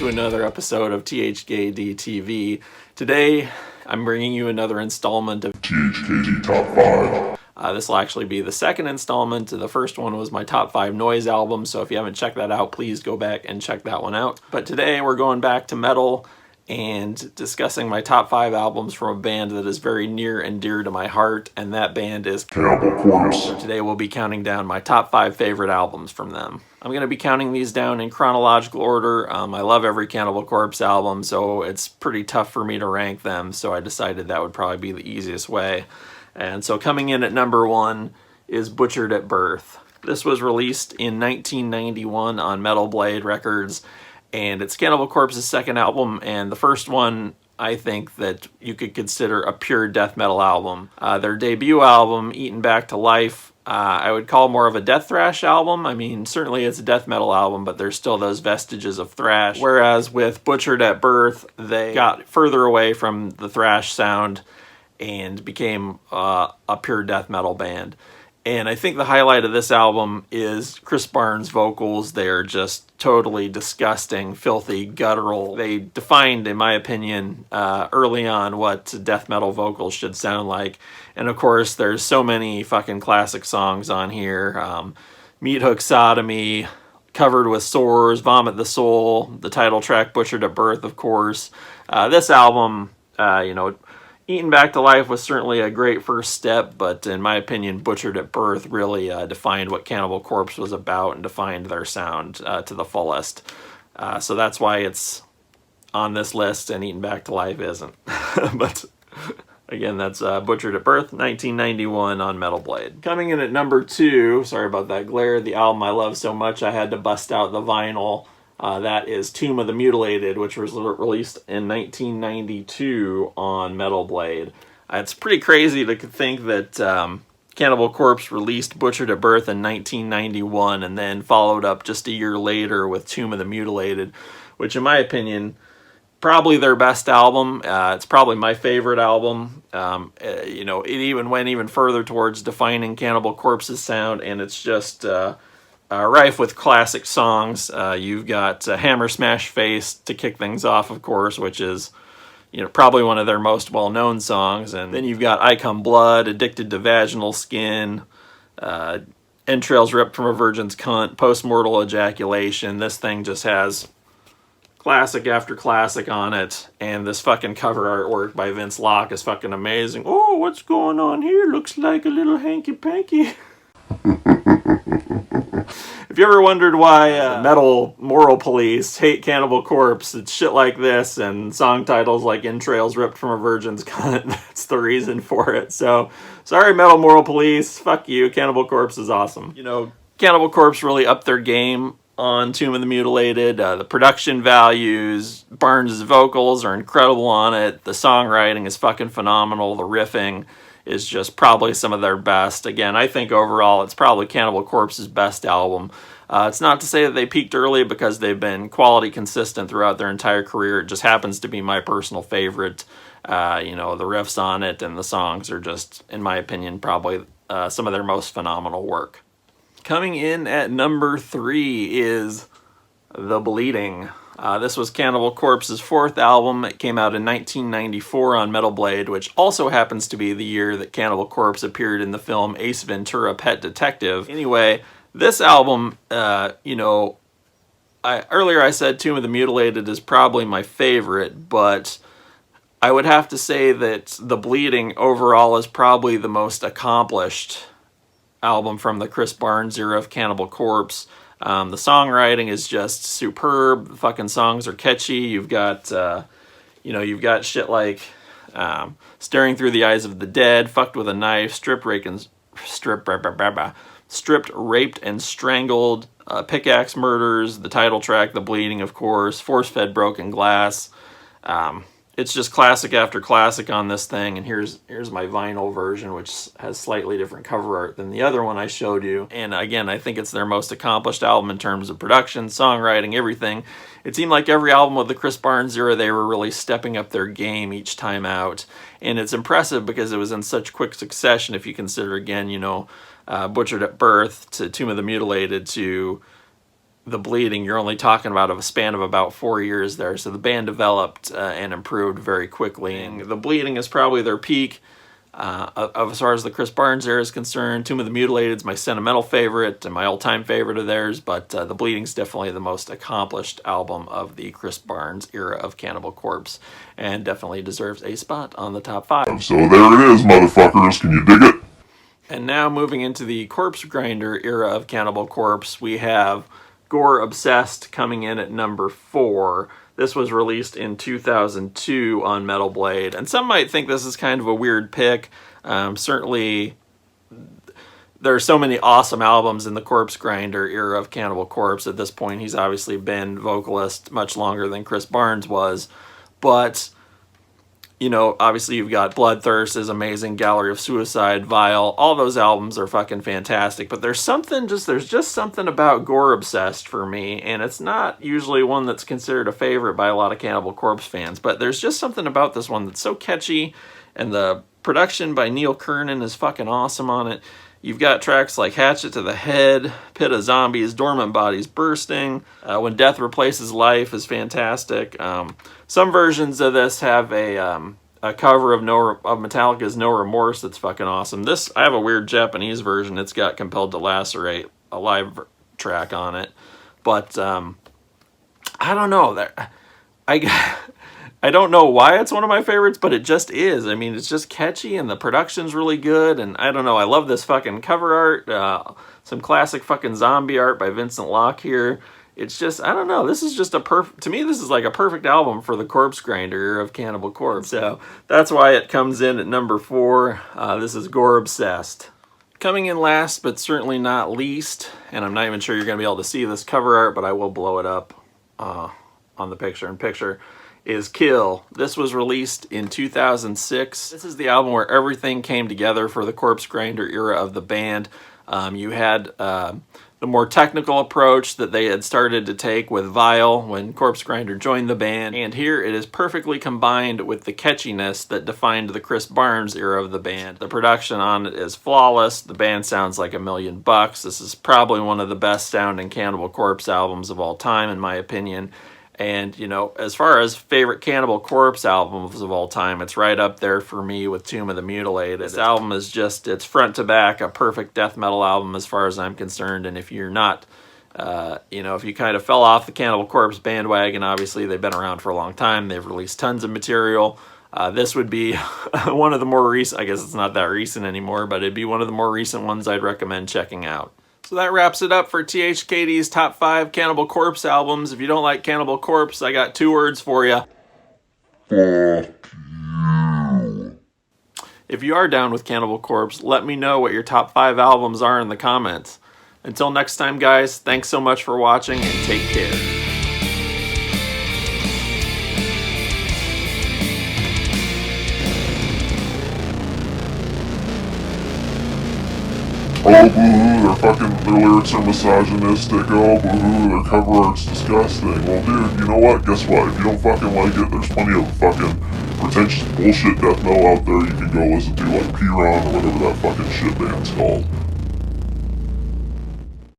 to another episode of THKD TV. Today, I'm bringing you another installment of THKD Top 5. This will actually be the second installment. The first one was my top 5 noise albums, so if you haven't checked that out, please go back and check that one out. But today, we're going back to metal and discussing my top 5 albums from a band that is very near and dear to my heart, and that band is Cannibal Corpse. So today we'll be counting down my top 5 favorite albums from them. I'm going to be counting these down in chronological order. I love every Cannibal Corpse album, so it's pretty tough for me to rank them, so I decided that would probably be the easiest way. And so coming in at number 1 is Butchered at Birth. This was released in 1991 on Metal Blade Records, and it's Cannibal Corpse's second album, and the first one I think that you could consider a pure death metal album. Their debut album, Eaten Back to Life, I would call more of a death thrash album. I mean, certainly it's a death metal album, but there's still those vestiges of thrash. Whereas with Butchered at Birth, they got further away from the thrash sound and became a pure death metal band. And I think the highlight of this album is Chris Barnes' vocals. They're just totally disgusting, filthy, guttural. They defined, in my opinion, early on what death metal vocals should sound like. And of course, there's so many fucking classic songs on here. Meat Hook Sodomy, Covered with Sores, Vomit the Soul, the title track Butchered at Birth, of course. This album, Eaten Back to Life was certainly a great first step, but in my opinion, Butchered at Birth really defined what Cannibal Corpse was about and defined their sound to the fullest. So that's why it's on this list and Eaten Back to Life isn't. But again, that's Butchered at Birth, 1991 on Metal Blade. Coming in at number 2, sorry about that glare, the album I love so much I had to bust out the vinyl. That is Tomb of the Mutilated, which was released in 1992 on Metal Blade. It's pretty crazy to think that Cannibal Corpse released Butchered at Birth in 1991 and then followed up just a year later with Tomb of the Mutilated, which in my opinion, probably their best album. It's probably my favorite album. It even went even further towards defining Cannibal Corpse's sound, and it's just rife with classic songs. You've got Hammer Smash Face to kick things off, of course, which is probably one of their most well-known songs. And then you've got I Come Blood, Addicted to Vaginal Skin, Entrails Ripped from a Virgin's Cunt, Postmortal Ejaculation. This thing just has classic after classic on it, and this fucking cover artwork by Vince Locke is fucking amazing. Oh, what's going on here? Looks like a little hanky-panky. If you ever wondered why metal moral police hate Cannibal Corpse, it's shit like this and song titles like Entrails Ripped from a Virgin's Cunt. That's the reason for it. So, sorry metal moral police, fuck you, Cannibal Corpse is awesome. Cannibal Corpse really upped their game on Tomb of the Mutilated. The production values, Barnes' vocals are incredible on it, the songwriting is fucking phenomenal, the riffing is just probably some of their best. Again, I think overall it's probably Cannibal Corpse's best album. It's not to say that they peaked early because they've been quality consistent throughout their entire career. It just happens to be my personal favorite. The riffs on it and the songs are just, in my opinion, probably some of their most phenomenal work. Coming in at number 3 is The Bleeding. This was Cannibal Corpse's 4th album. It came out in 1994 on Metal Blade, which also happens to be the year that Cannibal Corpse appeared in the film Ace Ventura: Pet Detective. Anyway, this album, earlier I said Tomb of the Mutilated is probably my favorite, but I would have to say that The Bleeding overall is probably the most accomplished album from the Chris Barnes era of Cannibal Corpse. The songwriting is just superb. The fucking songs are catchy. You've got, shit like Staring Through the Eyes of the Dead, Fucked with a Knife, Stripped, Raped, and Strangled, Pickaxe Murders, the title track, The Bleeding, of course, Force-Fed Broken Glass. It's just classic after classic on this thing, and here's my vinyl version, which has slightly different cover art than the other one I showed you. And again, I think it's their most accomplished album in terms of production, songwriting, everything. It seemed like every album of the Chris Barnes era, they were really stepping up their game each time out. And it's impressive because it was in such quick succession if you consider, again, Butchered at Birth to Tomb of the Mutilated to the bleeding, you're only talking about a span of about 4 years there. So the band developed and improved very quickly. And the bleeding is probably their peak. As far as the Chris Barnes era is concerned, Tomb of the Mutilated is my sentimental favorite and my all-time favorite of theirs, but The Bleeding's definitely the most accomplished album of the Chris Barnes era of Cannibal Corpse, and definitely deserves a spot on the top 5. So there it is, motherfuckers. Can you dig it? And now moving into the Corpse Grinder era of Cannibal Corpse, we have Gore Obsessed coming in at number 4. This was released in 2002 on Metal Blade, and some might think this is kind of a weird pick. Certainly, there are so many awesome albums in the Corpse Grinder era of Cannibal Corpse. At this point, he's obviously been vocalist much longer than Chris Barnes was, but you know, obviously you've got Bloodthirst is amazing, Gallery of Suicide, Vile. All those albums are fucking fantastic. But there's just something about Gore Obsessed for me, and it's not usually one that's considered a favorite by a lot of Cannibal Corpse fans. But there's just something about this one that's so catchy, and the production by Neil Kernan is fucking awesome on it. You've got tracks like Hatchet to the Head, Pit of Zombies, Dormant Bodies Bursting, When Death Replaces Life is fantastic. Some versions of this have a cover of Metallica's No Remorse that's fucking awesome. I have a weird Japanese version. It's got Compelled to Lacerate, a live track on it. But I don't know. I don't know why it's one of my favorites, but it just is. I mean, it's just catchy, and the production's really good, and I don't know, I love this fucking cover art. Some classic fucking zombie art by Vincent Locke here. It's just, I don't know, this is just to me, this is like a perfect album for the Corpse Grinder of Cannibal Corpse. So that's why it comes in at number 4. This is Gore Obsessed. Coming in last, but certainly not least, and I'm not even sure you're going to be able to see this cover art, but I will blow it up on the picture-in-picture, is Kill. This was released in 2006. This is the album where everything came together for the Corpse Grinder era of the band. You had the more technical approach that they had started to take with Vile when Corpse Grinder joined the band, and here it is perfectly combined with the catchiness that defined the Chris Barnes era of the band. The production on it is flawless. The band sounds like $1,000,000. This is probably one of the best sounding Cannibal Corpse albums of all time, in my opinion. And, you know, as far as favorite Cannibal Corpse albums of all time, it's right up there for me with Tomb of the Mutilated. This album is just, it's front to back, a perfect death metal album as far as I'm concerned. And if you're not, you know, if you kind of fell off the Cannibal Corpse bandwagon, obviously they've been around for a long time. They've released tons of material. This would be one of the more recent, I guess it's not that recent anymore, but it'd be one of the more recent ones I'd recommend checking out. So that wraps it up for THKD's top 5 Cannibal Corpse albums. If you don't like Cannibal Corpse, I got 2 words for you. Fuck you. If you are down with Cannibal Corpse, let me know what your top 5 albums are in the comments. Until next time, guys, thanks so much for watching, and take care. Oh, boo-hoo, their lyrics are misogynistic. Oh, boo-hoo, their cover art's disgusting. Well, dude, you know what? Guess what? If you don't fucking like it, there's plenty of fucking pretentious bullshit death metal out there you can go listen to, like P-Ron or whatever that fucking shit band's called.